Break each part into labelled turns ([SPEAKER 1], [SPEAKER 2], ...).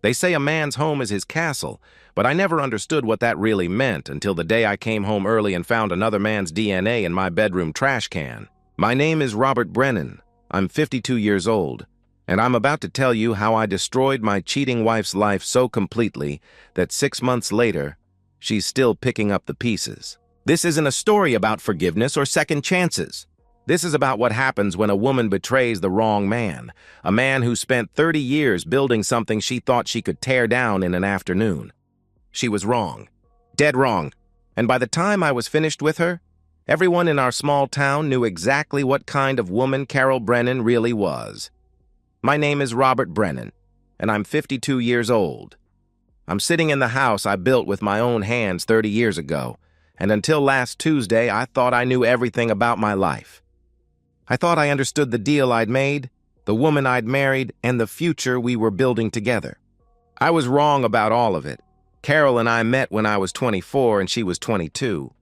[SPEAKER 1] They say a man's home is his castle, but I never understood what that really meant until the day I came home early and found another man's DNA in my bedroom trash can. My name is Robert Brennan. I'm 52 years old, and I'm about to tell you how I destroyed my cheating wife's life so completely that 6 months later, she's still picking up the pieces. This isn't a story about forgiveness or second chances. This is about what happens when a woman betrays the wrong man, a man who spent 30 years building something she thought she could tear down in an afternoon. She was wrong, dead wrong, and by the time I was finished with her, everyone in our small town knew exactly what kind of woman Carol Brennan really was. My name is Robert Brennan, and I'm 52 years old. I'm sitting in the house I built with my own hands 30 years ago, and until last Tuesday, I thought I knew everything about my life. I thought I understood the deal I'd made, the woman I'd married, and the future we were building together. I was wrong about all of it. Carol and I met when I was 24 and she was 22.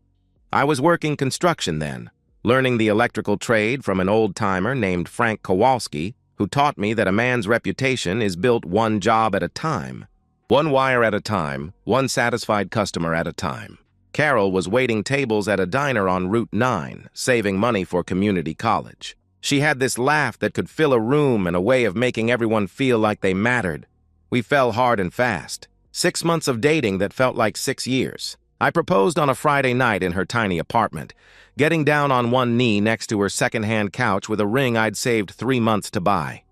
[SPEAKER 1] I was working construction then, learning the electrical trade from an old-timer named Frank Kowalski, who taught me that a man's reputation is built one job at a time. One wire at a time, one satisfied customer at a time. Carol was waiting tables at a diner on Route 9, saving money for community college. She had this laugh that could fill a room and a way of making everyone feel like they mattered. We fell hard and fast. 6 months of dating that felt like 6 years. I proposed on a Friday night in her tiny apartment, getting down on one knee next to her second-hand couch with a ring I'd saved 3 months to buy.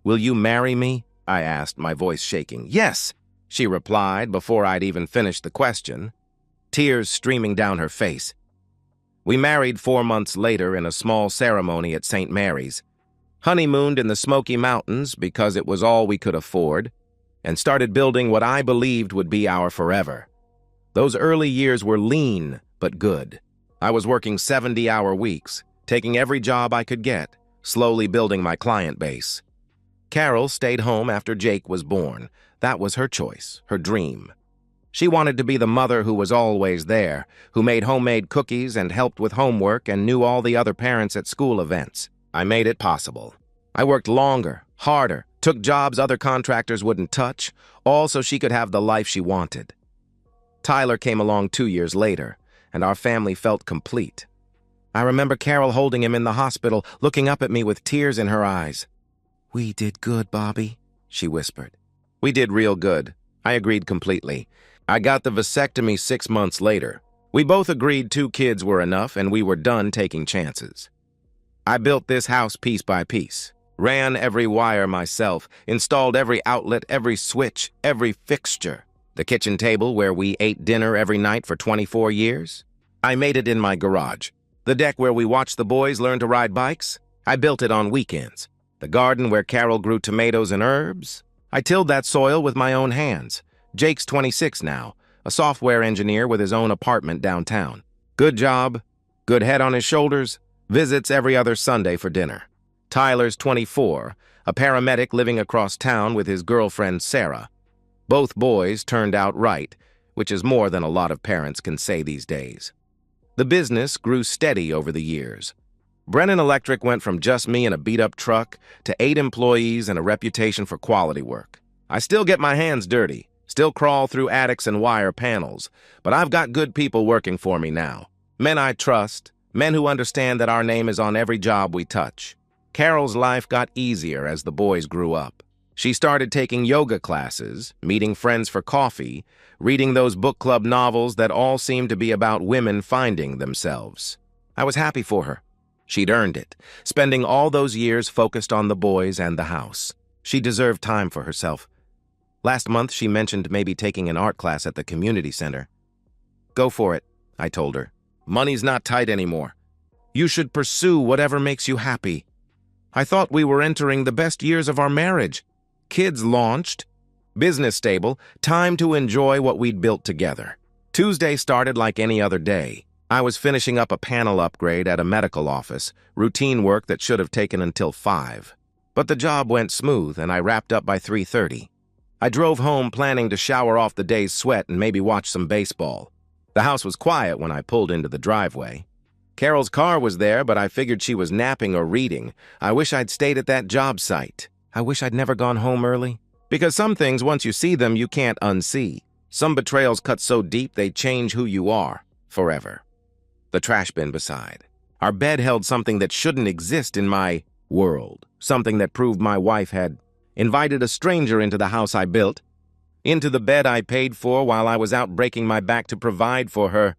[SPEAKER 1] "Will you marry me?" I asked, my voice shaking. "Yes," she replied before I'd even finished the question, tears streaming down her face. We married 4 months later in a small ceremony at St. Mary's, honeymooned in the Smoky Mountains because it was all we could afford, and started building what I believed would be our forever. Those early years were lean but good. I was working 70-hour weeks, taking every job I could get, slowly building my client base. Carol stayed home after Jake was born. That was her choice, her dream. She wanted to be the mother who was always there, who made homemade cookies and helped with homework and knew all the other parents at school events. I made it possible. I worked longer, harder, took jobs other contractors wouldn't touch, all so she could have the life she wanted. Tyler came along 2 years later, and our family felt complete. I remember Carol holding him in the hospital, looking up at me with tears in her eyes. "We did good, Bobby," she whispered. We did real good. I agreed completely. I got the vasectomy 6 months later. We both agreed 2 kids were enough, and we were done taking chances. I built this house piece by piece, ran every wire myself, installed every outlet, every switch, every fixture. The kitchen table where we ate dinner every night for 24 years? I made it in my garage. The deck where we watched the boys learn to ride bikes? I built it on weekends. The garden where Carol grew tomatoes and herbs? I tilled that soil with my own hands. Jake's 26 now, a software engineer with his own apartment downtown. Good job, good head on his shoulders, visits every other Sunday for dinner. Tyler's 24, a paramedic living across town with his girlfriend Sarah. Both boys turned out right, which is more than a lot of parents can say these days. The business grew steady over the years. Brennan Electric went from just me and a beat-up truck to 8 employees and a reputation for quality work. I still get my hands dirty, still crawl through attics and wire panels, but I've got good people working for me now. Men I trust, men who understand that our name is on every job we touch. Carol's life got easier as the boys grew up. She started taking yoga classes, meeting friends for coffee, reading those book club novels that all seemed to be about women finding themselves. I was happy for her. She'd earned it, spending all those years focused on the boys and the house. She deserved time for herself. Last month, she mentioned maybe taking an art class at the community center. "Go for it," I told her. "Money's not tight anymore. You should pursue whatever makes you happy." I thought we were entering the best years of our marriage. Kids launched, business stable, time to enjoy what we'd built together. Tuesday started like any other day. I was finishing up a panel upgrade at a medical office, routine work that should have taken until 5. But the job went smooth, and I wrapped up by 3:30. I drove home planning to shower off the day's sweat and maybe watch some baseball. The house was quiet when I pulled into the driveway. Carol's car was there, but I figured she was napping or reading. I wish I'd stayed at that job site. I wish I'd never gone home early. Because some things, once you see them, you can't unsee. Some betrayals cut so deep they change who you are forever. The trash bin beside. Our bed held something that shouldn't exist in my world. Something that proved my wife had invited a stranger into the house I built, into the bed I paid for while I was out breaking my back to provide for her.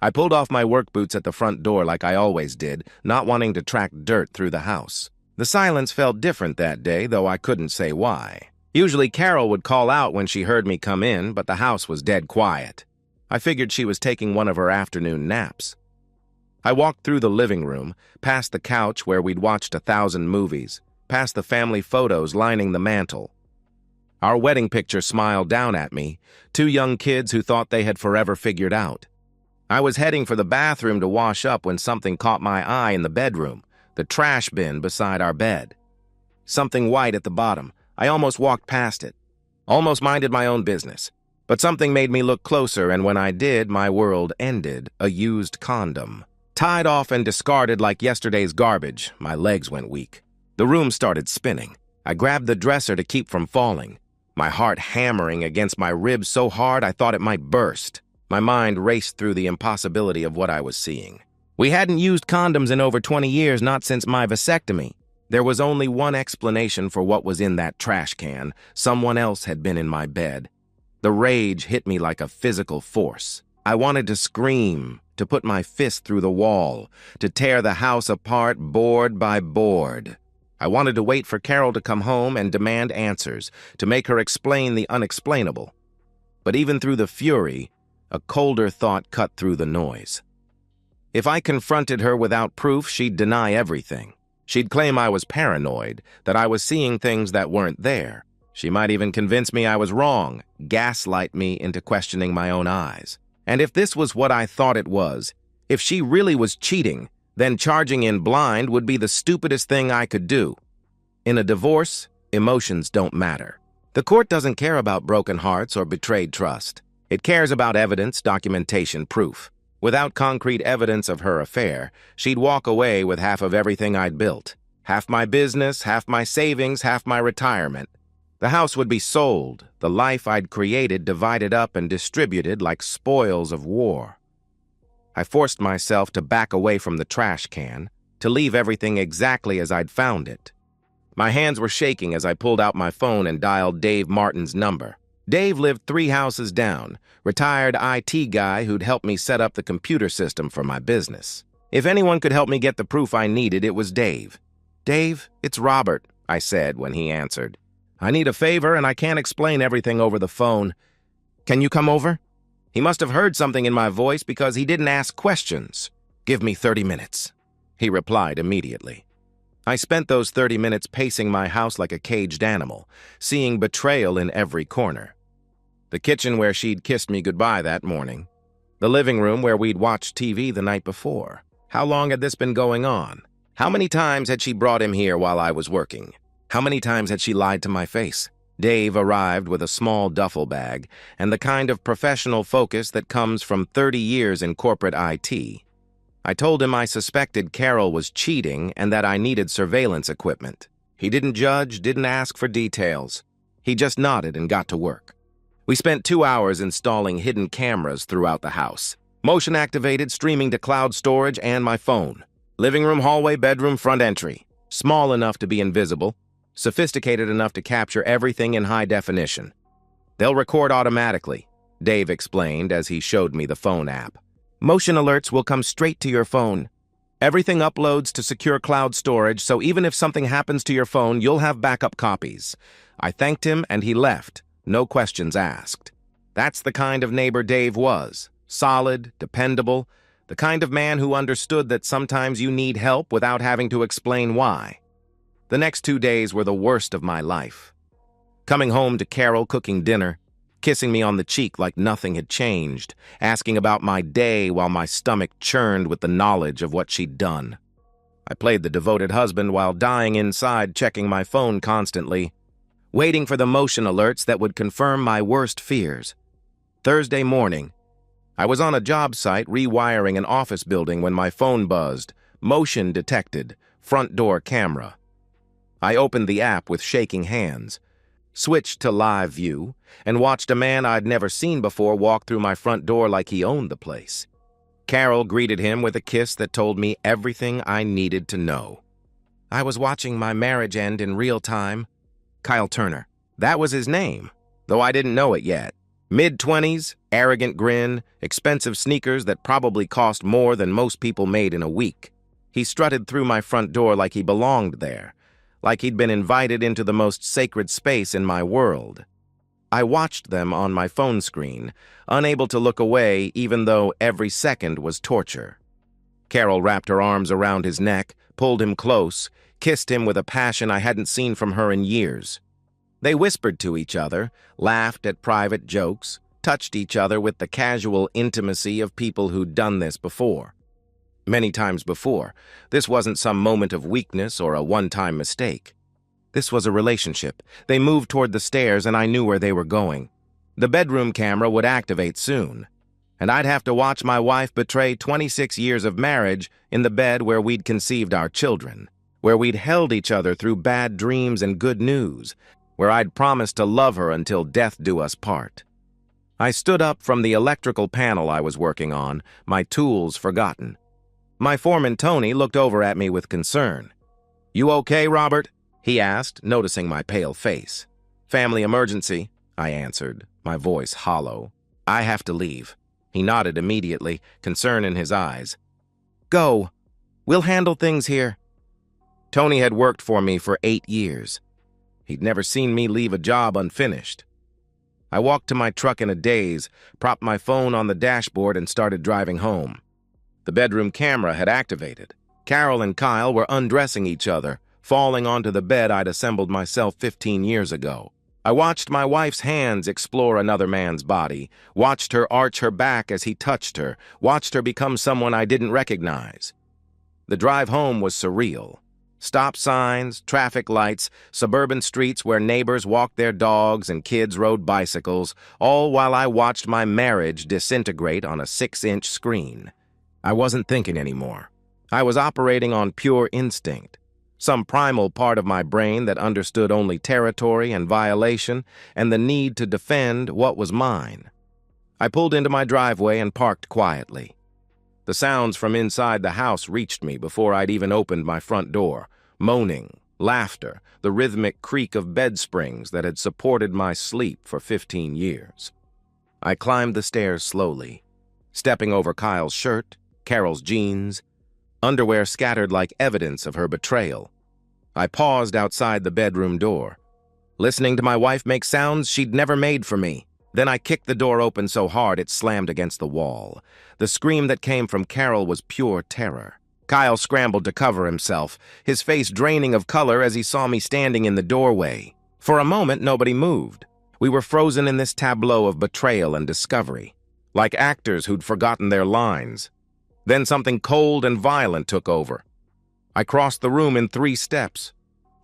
[SPEAKER 1] I pulled off my work boots at the front door like I always did, not wanting to track dirt through the house. The silence felt different that day, though I couldn't say why. Usually Carol would call out when she heard me come in, but the house was dead quiet. I figured she was taking one of her afternoon naps. I walked through the living room, past the couch where we'd watched 1,000 movies, past the family photos lining the mantel. Our wedding picture smiled down at me, 2 young kids who thought they had forever figured out. I was heading for the bathroom to wash up when something caught my eye in the bedroom, the trash bin beside our bed. Something white at the bottom. I almost walked past it, almost minded my own business. But something made me look closer, and when I did, my world ended. A used condom. Tied off and discarded like yesterday's garbage, my legs went weak. The room started spinning. I grabbed the dresser to keep from falling, my heart hammering against my ribs so hard I thought it might burst. My mind raced through the impossibility of what I was seeing. We hadn't used condoms in over 20 years, not since my vasectomy. There was only one explanation for what was in that trash can. Someone else had been in my bed. The rage hit me like a physical force. I wanted to scream, to put my fist through the wall, to tear the house apart board by board. I wanted to wait for Carol to come home and demand answers, to make her explain the unexplainable. But even through the fury, a colder thought cut through the noise. If I confronted her without proof, she'd deny everything. She'd claim I was paranoid, that I was seeing things that weren't there. She might even convince me I was wrong, gaslight me into questioning my own eyes. And if this was what I thought it was, if she really was cheating, then charging in blind would be the stupidest thing I could do. In a divorce, emotions don't matter. The court doesn't care about broken hearts or betrayed trust. It cares about evidence, documentation, proof. Without concrete evidence of her affair, she'd walk away with half of everything I'd built. Half my business, half my savings, half my retirement. The house would be sold, the life I'd created divided up and distributed like spoils of war. I forced myself to back away from the trash can, to leave everything exactly as I'd found it. My hands were shaking as I pulled out my phone and dialed Dave Martin's number. Dave lived 3 houses down, retired IT guy who'd helped me set up the computer system for my business. If anyone could help me get the proof I needed, it was Dave. "Dave, it's Robert," I said when he answered. "I need a favor and I can't explain everything over the phone. Can you come over?" He must have heard something in my voice because he didn't ask questions. "Give me 30 minutes," he replied immediately. I spent those 30 minutes pacing my house like a caged animal, seeing betrayal in every corner. The kitchen where she'd kissed me goodbye that morning. The living room where we'd watched TV the night before. How long had this been going on? How many times had she brought him here while I was working? How many times had she lied to my face? Dave arrived with a small duffel bag and the kind of professional focus that comes from 30 years in corporate IT. I told him I suspected Carol was cheating and that I needed surveillance equipment. He didn't judge, didn't ask for details. He just nodded and got to work. We spent 2 hours installing hidden cameras throughout the house. Motion activated, streaming to cloud storage and my phone. Living room, hallway, bedroom, front entry. Small enough to be invisible, sophisticated enough to capture everything in high definition. "They'll record automatically," Dave explained as he showed me the phone app. "Motion alerts will come straight to your phone. Everything uploads to secure cloud storage, so even if something happens to your phone, you'll have backup copies." I thanked him and he left, no questions asked. That's the kind of neighbor Dave was. Solid, dependable, the kind of man who understood that sometimes you need help without having to explain why. The next 2 days were the worst of my life. Coming home to Carol cooking dinner, kissing me on the cheek like nothing had changed, asking about my day while my stomach churned with the knowledge of what she'd done. I played the devoted husband while dying inside, checking my phone constantly, waiting for the motion alerts that would confirm my worst fears. Thursday morning, I was on a job site rewiring an office building when my phone buzzed. Motion detected. Front door camera. I opened the app with shaking hands. switched to live view, and watched a man I'd never seen before walk through my front door like he owned the place. Carol greeted him with a kiss that told me everything I needed to know. I was watching my marriage end in real time. Kyle Turner. That was his name, though I didn't know it yet. Mid-20s, arrogant grin, expensive sneakers that probably cost more than most people made in a week. He strutted through my front door like he belonged there, like he'd been invited into the most sacred space in my world. I watched them on my phone screen, unable to look away even though every second was torture. Carol wrapped her arms around his neck, pulled him close, kissed him with a passion I hadn't seen from her in years. They whispered to each other, laughed at private jokes, touched each other with the casual intimacy of people who'd done this before. Many times before, this wasn't some moment of weakness or a one-time mistake. This was a relationship. They moved toward the stairs and I knew where they were going. The bedroom camera would activate soon, and I'd have to watch my wife betray 26 years of marriage in the bed where we'd conceived our children, where we'd held each other through bad dreams and good news, where I'd promised to love her until death do us part. I stood up from the electrical panel I was working on, my tools forgotten. My foreman, Tony, looked over at me with concern. "You okay, Robert?" he asked, noticing my pale face. "Family emergency," I answered, my voice hollow. "I have to leave." He nodded immediately, concern in his eyes. "Go. We'll handle things here." Tony had worked for me for 8 years. He'd never seen me leave a job unfinished. I walked to my truck in a daze, propped my phone on the dashboard, and started driving home. The bedroom camera had activated. Carol and Kyle were undressing each other, falling onto the bed I'd assembled myself 15 years ago. I watched my wife's hands explore another man's body, watched her arch her back as he touched her, watched her become someone I didn't recognize. The drive home was surreal. Stop signs, traffic lights, suburban streets where neighbors walked their dogs and kids rode bicycles, all while I watched my marriage disintegrate on a 6-inch screen. I wasn't thinking anymore. I was operating on pure instinct, some primal part of my brain that understood only territory and violation and the need to defend what was mine. I pulled into my driveway and parked quietly. The sounds from inside the house reached me before I'd even opened my front door. Moaning, laughter, the rhythmic creak of bed springs that had supported my sleep for 15 years. I climbed the stairs slowly, stepping over Kyle's shirt, Carol's jeans, underwear scattered like evidence of her betrayal. I paused outside the bedroom door, listening to my wife make sounds she'd never made for me. Then I kicked the door open so hard it slammed against the wall. The scream that came from Carol was pure terror. Kyle scrambled to cover himself, his face draining of color as he saw me standing in the doorway. For a moment, nobody moved. We were frozen in this tableau of betrayal and discovery, like actors who'd forgotten their lines. Then something cold and violent took over. I crossed the room in 3 steps,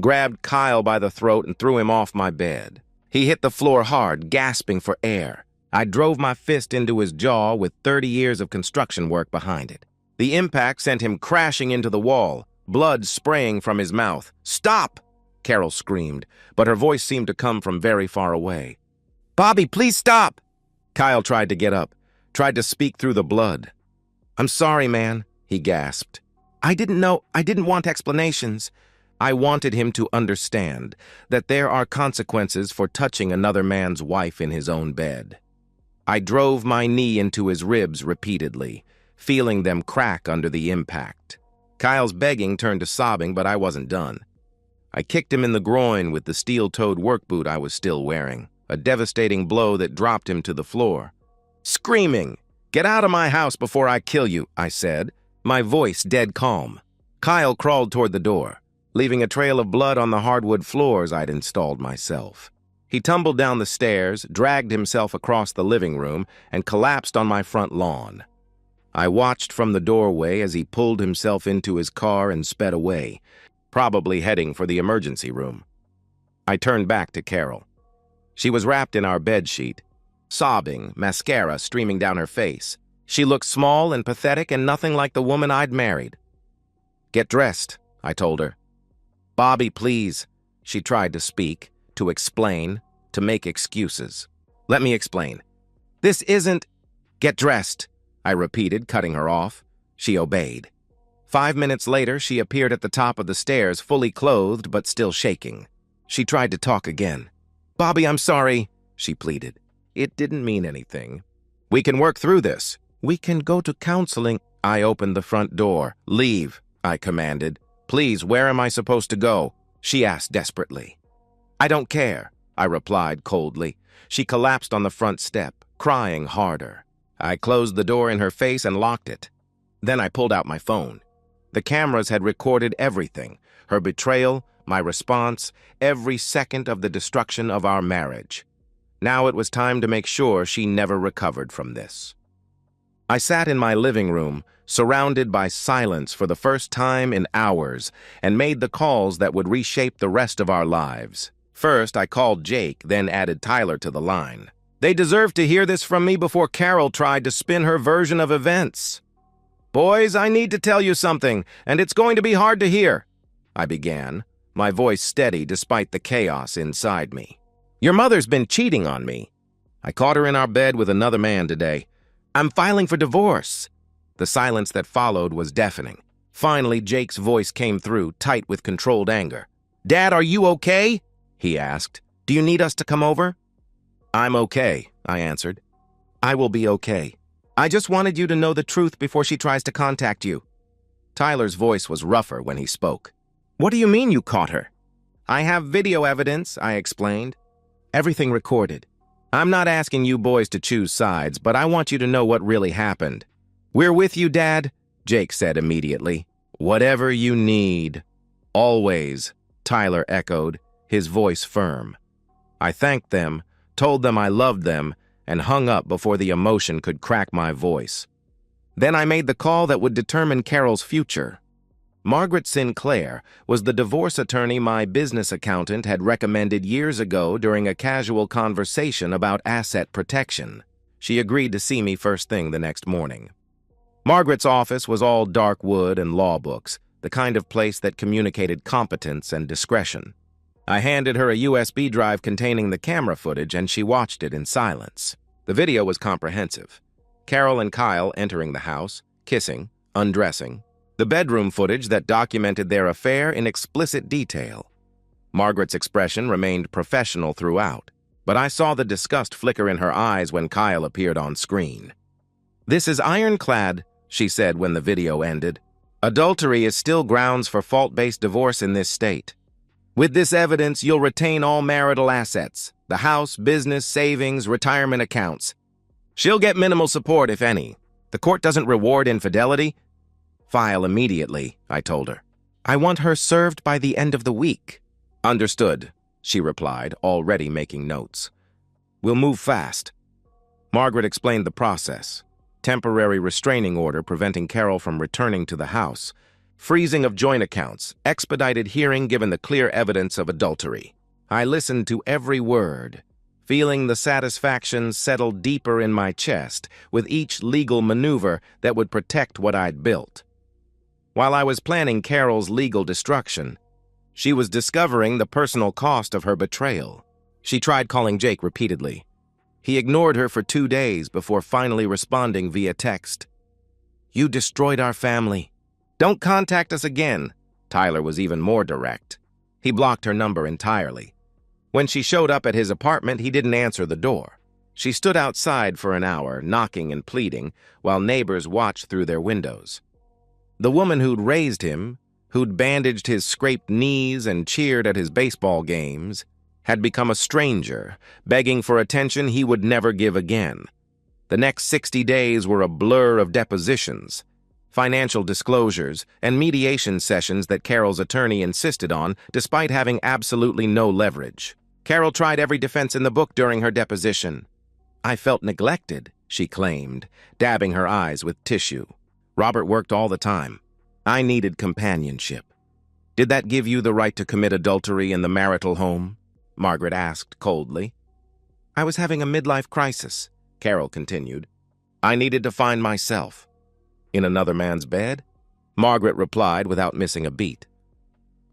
[SPEAKER 1] grabbed Kyle by the throat and threw him off my bed. He hit the floor hard, gasping for air. I drove my fist into his jaw with 30 years of construction work behind it. The impact sent him crashing into the wall, blood spraying from his mouth. "Stop!" Carol screamed, but her voice seemed to come from very far away. "Bobby, please stop!" Kyle tried to get up, tried to speak through the blood. "I'm sorry, man," he gasped. I didn't want explanations. I wanted him to understand that there are consequences for touching another man's wife in his own bed. I drove my knee into his ribs repeatedly, feeling them crack under the impact. Kyle's begging turned to sobbing, but I wasn't done. I kicked him in the groin with the steel-toed work boot I was still wearing, a devastating blow that dropped him to the floor. Screaming, "Get out of my house before I kill you," I said, my voice dead calm. Kyle crawled toward the door, leaving a trail of blood on the hardwood floors I'd installed myself. He tumbled down the stairs, dragged himself across the living room, and collapsed on my front lawn. I watched from the doorway as he pulled himself into his car and sped away, probably heading for the emergency room. I turned back to Carol. She was wrapped in our bedsheet, sobbing, mascara streaming down her face. She looked small and pathetic and nothing like the woman I'd married. "Get dressed," I told her. "Bobby, please." She tried to speak, to explain, to make excuses. Let me explain. This isn't— Get dressed, I repeated, cutting her off. She obeyed. 5 minutes later, she appeared at the top of the stairs, fully clothed but still shaking. She tried to talk again. "Bobby, I'm sorry," she pleaded. "It didn't mean anything. We can work through this. We can go to counseling." I opened the front door. "Leave," I commanded. "Please, where am I supposed to go?" she asked desperately. "I don't care," I replied coldly. She collapsed on the front step, crying harder. I closed the door in her face and locked it. Then I pulled out my phone. The cameras had recorded everything: her betrayal, my response, every second of the destruction of our marriage. Now it was time to make sure she never recovered from this. I sat in my living room, surrounded by silence for the first time in hours, and made the calls that would reshape the rest of our lives. First, I called Jake, then added Tyler to the line. They deserved to hear this from me before Carol tried to spin her version of events. "Boys, I need to tell you something, and it's going to be hard to hear," I began, my voice steady despite the chaos inside me. "Your mother's been cheating on me. I caught her in our bed with another man today. I'm filing for divorce." The silence that followed was deafening. Finally, Jake's voice came through, tight with controlled anger. "Dad, are you okay?" he asked. "Do you need us to come over?" "I'm okay," I answered. "I will be okay. I just wanted you to know the truth before she tries to contact you." Tyler's voice was rougher when he spoke. "What do you mean you caught her?" "I have video evidence," I explained. "Everything recorded. I'm not asking you boys to choose sides, but I want you to know what really happened." "We're with you, Dad," Jake said immediately. "Whatever you need." "Always," Tyler echoed, his voice firm. I thanked them, told them I loved them, and hung up before the emotion could crack my voice. Then I made the call that would determine Carol's future. Margaret Sinclair was the divorce attorney my business accountant had recommended years ago during a casual conversation about asset protection. She agreed to see me first thing the next morning. Margaret's office was all dark wood and law books, the kind of place that communicated competence and discretion. I handed her a USB drive containing the camera footage, and she watched it in silence. The video was comprehensive. Carol and Kyle entering the house, kissing, undressing. The bedroom footage that documented their affair in explicit detail. Margaret's expression remained professional throughout, but I saw the disgust flicker in her eyes when Kyle appeared on screen. "This is ironclad," she said when the video ended. "Adultery is still grounds for fault-based divorce in this state. With this evidence, you'll retain all marital assets, the house, business, savings, retirement accounts. She'll get minimal support, if any. The court doesn't reward infidelity." "File immediately," I told her. "I want her served by the end of the week." "Understood," she replied, already making notes. "We'll move fast." Margaret explained the process. Temporary restraining order preventing Carol from returning to the house. Freezing of joint accounts, expedited hearing given the clear evidence of adultery. I listened to every word, feeling the satisfaction settle deeper in my chest with each legal maneuver that would protect what I'd built. While I was planning Carol's legal destruction, she was discovering the personal cost of her betrayal. She tried calling Jake repeatedly. He ignored her for 2 days before finally responding via text. "You destroyed our family. Don't contact us again." Tyler was even more direct. He blocked her number entirely. When she showed up at his apartment, he didn't answer the door. She stood outside for an hour, knocking and pleading, while neighbors watched through their windows. The woman who'd raised him, who'd bandaged his scraped knees and cheered at his baseball games, had become a stranger, begging for attention he would never give again. The next 60 days were a blur of depositions, financial disclosures, and mediation sessions that Carol's attorney insisted on, despite having absolutely no leverage. Carol tried every defense in the book during her deposition. "I felt neglected," she claimed, dabbing her eyes with tissue. "Robert worked all the time. I needed companionship." "Did that give you the right to commit adultery in the marital home?" Margaret asked coldly. "I was having a midlife crisis," Carol continued. "I needed to find myself." "In another man's bed?" Margaret replied without missing a beat.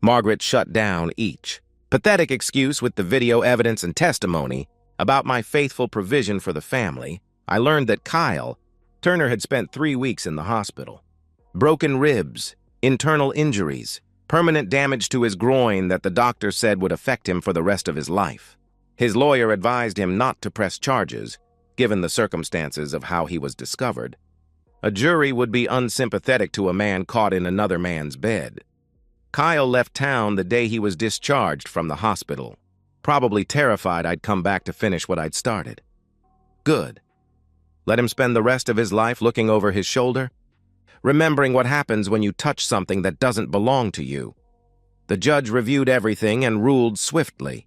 [SPEAKER 1] Margaret shut down each. Pathetic excuse with the video evidence and testimony about my faithful provision for the family, I learned that Kyle Turner had spent 3 weeks in the hospital. Broken ribs, internal injuries, permanent damage to his groin that the doctor said would affect him for the rest of his life. His lawyer advised him not to press charges, given the circumstances of how he was discovered. A jury would be unsympathetic to a man caught in another man's bed. Kyle left town the day he was discharged from the hospital, probably terrified I'd come back to finish what I'd started. Good. Let him spend the rest of his life looking over his shoulder, remembering what happens when you touch something that doesn't belong to you. The judge reviewed everything and ruled swiftly.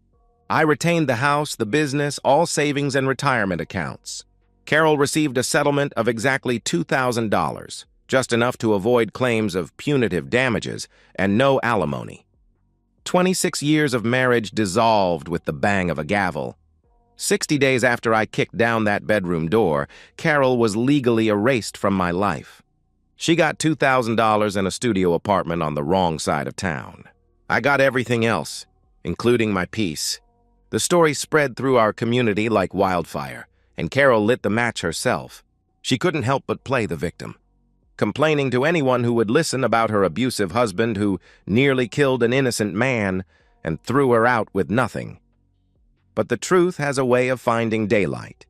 [SPEAKER 1] I retained the house, the business, all savings and retirement accounts. Carol received a settlement of exactly $2,000, just enough to avoid claims of punitive damages and no alimony. 26 years of marriage dissolved with the bang of a gavel. 60 days after I kicked down that bedroom door, Carol was legally erased from my life. She got $2,000 in a studio apartment on the wrong side of town. I got everything else, including my peace. The story spread through our community like wildfire, and Carol lit the match herself. She couldn't help but play the victim, complaining to anyone who would listen about her abusive husband who nearly killed an innocent man and threw her out with nothing. But the truth has a way of finding daylight.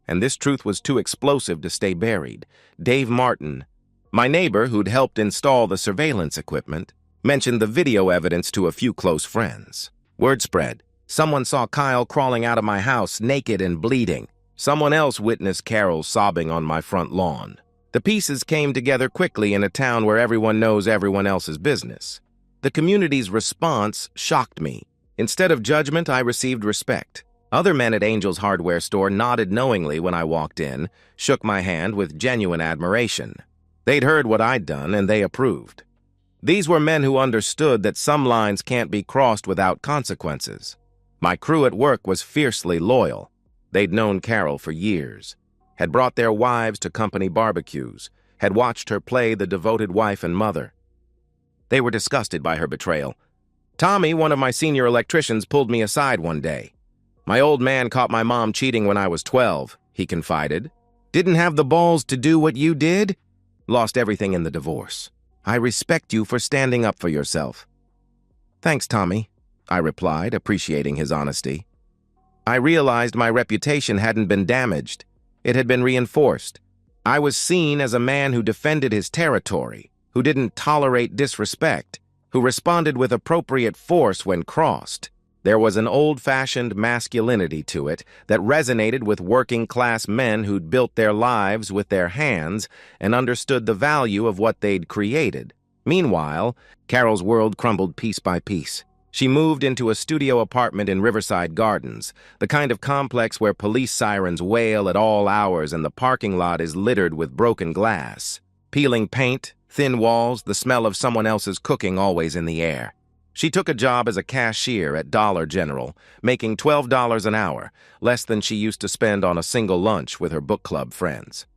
[SPEAKER 1] And this truth was too explosive to stay buried. Dave Martin, my neighbor who'd helped install the surveillance equipment, mentioned the video evidence to a few close friends. Word spread. Someone saw Kyle crawling out of my house naked and bleeding. Someone else witnessed Carol sobbing on my front lawn. The pieces came together quickly in a town where everyone knows everyone else's business. The community's response shocked me. Instead of judgment, I received respect. Other men at Angel's hardware store nodded knowingly when I walked in, shook my hand with genuine admiration. They'd heard what I'd done, and they approved. These were men who understood that some lines can't be crossed without consequences. My crew at work was fiercely loyal. They'd known Carol for years, had brought their wives to company barbecues, had watched her play the devoted wife and mother. They were disgusted by her betrayal. Tommy, one of my senior electricians, pulled me aside one day. My old man caught my mom cheating when I was 12, he confided. Didn't have the balls to do what you did? Lost everything in the divorce. I respect you for standing up for yourself. Thanks, Tommy, I replied, appreciating his honesty. I realized my reputation hadn't been damaged. It had been reinforced. I was seen as a man who defended his territory, who didn't tolerate disrespect, who responded with appropriate force when crossed. There was an old-fashioned masculinity to it that resonated with working-class men who'd built their lives with their hands and understood the value of what they'd created. Meanwhile, Carol's world crumbled piece by piece. She moved into a studio apartment in Riverside Gardens, the kind of complex where police sirens wail at all hours and the parking lot is littered with broken glass. Peeling paint, thin walls, the smell of someone else's cooking always in the air. She took a job as a cashier at Dollar General, making $12 an hour, less than she used to spend on a single lunch with her book club friends.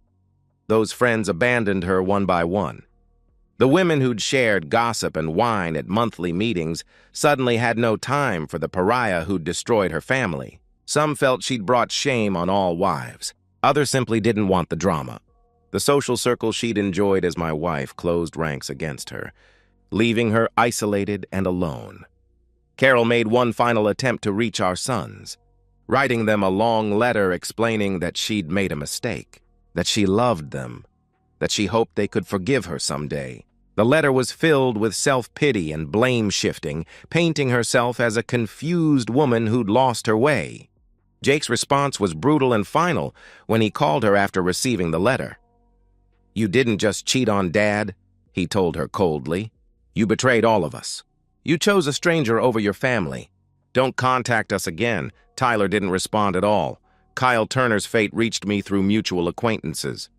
[SPEAKER 1] Those friends abandoned her one by one. The women who'd shared gossip and wine at monthly meetings suddenly had no time for the pariah who'd destroyed her family. Some felt she'd brought shame on all wives. Others simply didn't want the drama. The social circle she'd enjoyed as my wife closed ranks against her, leaving her isolated and alone. Carol made one final attempt to reach our sons, writing them a long letter explaining that she'd made a mistake, that she loved them, that she hoped they could forgive her someday. The letter was filled with self-pity and blame-shifting, painting herself as a confused woman who'd lost her way. Jake's response was brutal and final when he called her after receiving the letter. "You didn't just cheat on Dad," he told her coldly. "You betrayed all of us. You chose a stranger over your family. Don't contact us again." Tyler didn't respond at all. Kyle Turner's fate reached me through mutual acquaintances.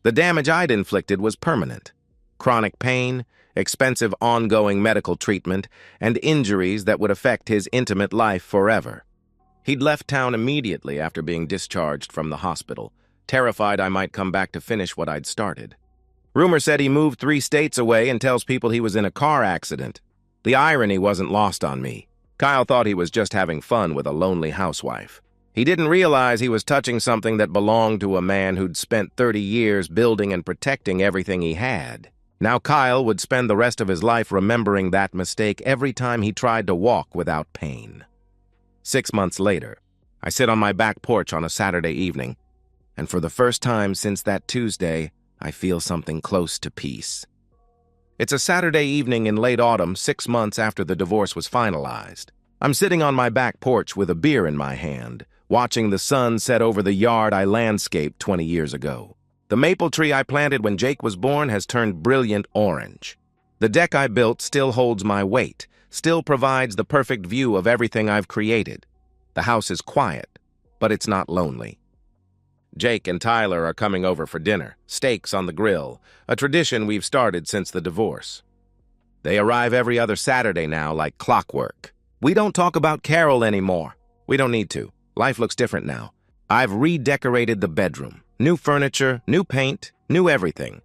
[SPEAKER 1] The damage I'd inflicted was permanent. Chronic pain, expensive ongoing medical treatment, and injuries that would affect his intimate life forever. He'd left town immediately after being discharged from the hospital, terrified I might come back to finish what I'd started. Rumor said he moved 3 states away and tells people he was in a car accident. The irony wasn't lost on me. Kyle thought he was just having fun with a lonely housewife. He didn't realize he was touching something that belonged to a man who'd spent 30 years building and protecting everything he had. Now Kyle would spend the rest of his life remembering that mistake every time he tried to walk without pain. 6 months later, I sit on my back porch on a Saturday evening, and for the first time since that Tuesday, I feel something close to peace. It's a Saturday evening in late autumn, 6 months after the divorce was finalized. I'm sitting on my back porch with a beer in my hand, watching the sun set over the yard I landscaped 20 years ago. The maple tree I planted when Jake was born has turned brilliant orange. The deck I built still holds my weight, still provides the perfect view of everything I've created. The house is quiet, but it's not lonely. Jake and Tyler are coming over for dinner, steaks on the grill, a tradition we've started since the divorce. They arrive every other Saturday now like clockwork. We don't talk about Carol anymore. We don't need to. Life looks different now. I've redecorated the bedroom. New furniture, new paint, new everything.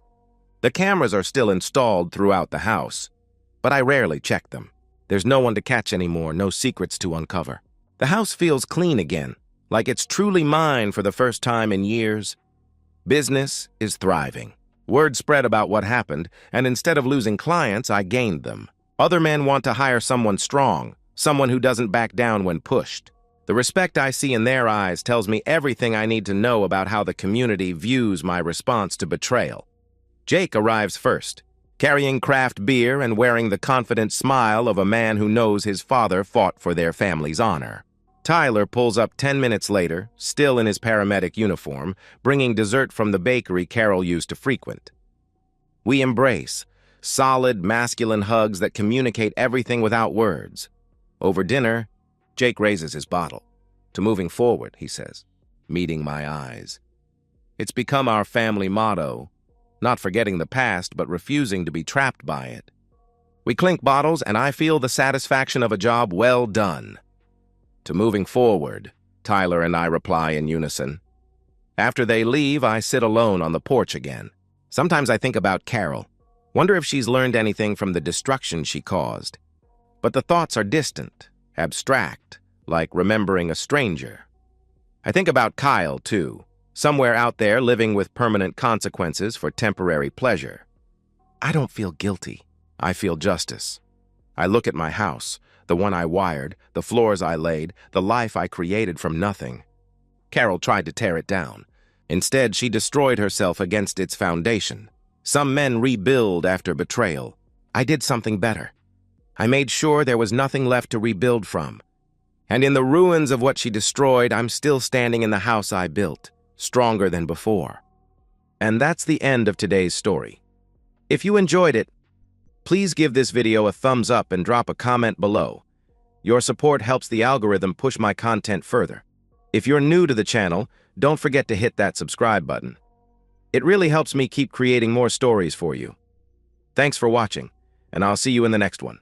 [SPEAKER 1] The cameras are still installed throughout the house, but I rarely check them. There's no one to catch anymore, no secrets to uncover. The house feels clean again, like it's truly mine for the first time in years. Business is thriving. Word spread about what happened, and instead of losing clients, I gained them. Other men want to hire someone strong, someone who doesn't back down when pushed. The respect I see in their eyes tells me everything I need to know about how the community views my response to betrayal. Jake arrives first, carrying craft beer and wearing the confident smile of a man who knows his father fought for their family's honor. Tyler pulls up 10 minutes later, still in his paramedic uniform, bringing dessert from the bakery Carol used to frequent. We embrace, solid, masculine hugs that communicate everything without words. Over dinner, Jake raises his bottle. To moving forward, he says, meeting my eyes. It's become our family motto, not forgetting the past, but refusing to be trapped by it. We clink bottles, and I feel the satisfaction of a job well done. To moving forward, Tyler and I reply in unison. After they leave, I sit alone on the porch again. Sometimes I think about Carol. Wonder if she's learned anything from the destruction she caused. But the thoughts are distant, abstract, like remembering a stranger. I think about Kyle, too, somewhere out there living with permanent consequences for temporary pleasure. I don't feel guilty. I feel justice. I look at my house, the one I wired, the floors I laid, the life I created from nothing. Carol tried to tear it down. Instead, she destroyed herself against its foundation. Some men rebuild after betrayal. I did something better. I made sure there was nothing left to rebuild from. And in the ruins of what she destroyed, I'm still standing in the house I built, stronger than before. And that's the end of today's story. If you enjoyed it, please give this video a thumbs up and drop a comment below. Your support helps the algorithm push my content further. If you're new to the channel, don't forget to hit that subscribe button. It really helps me keep creating more stories for you. Thanks for watching, and I'll see you in the next one.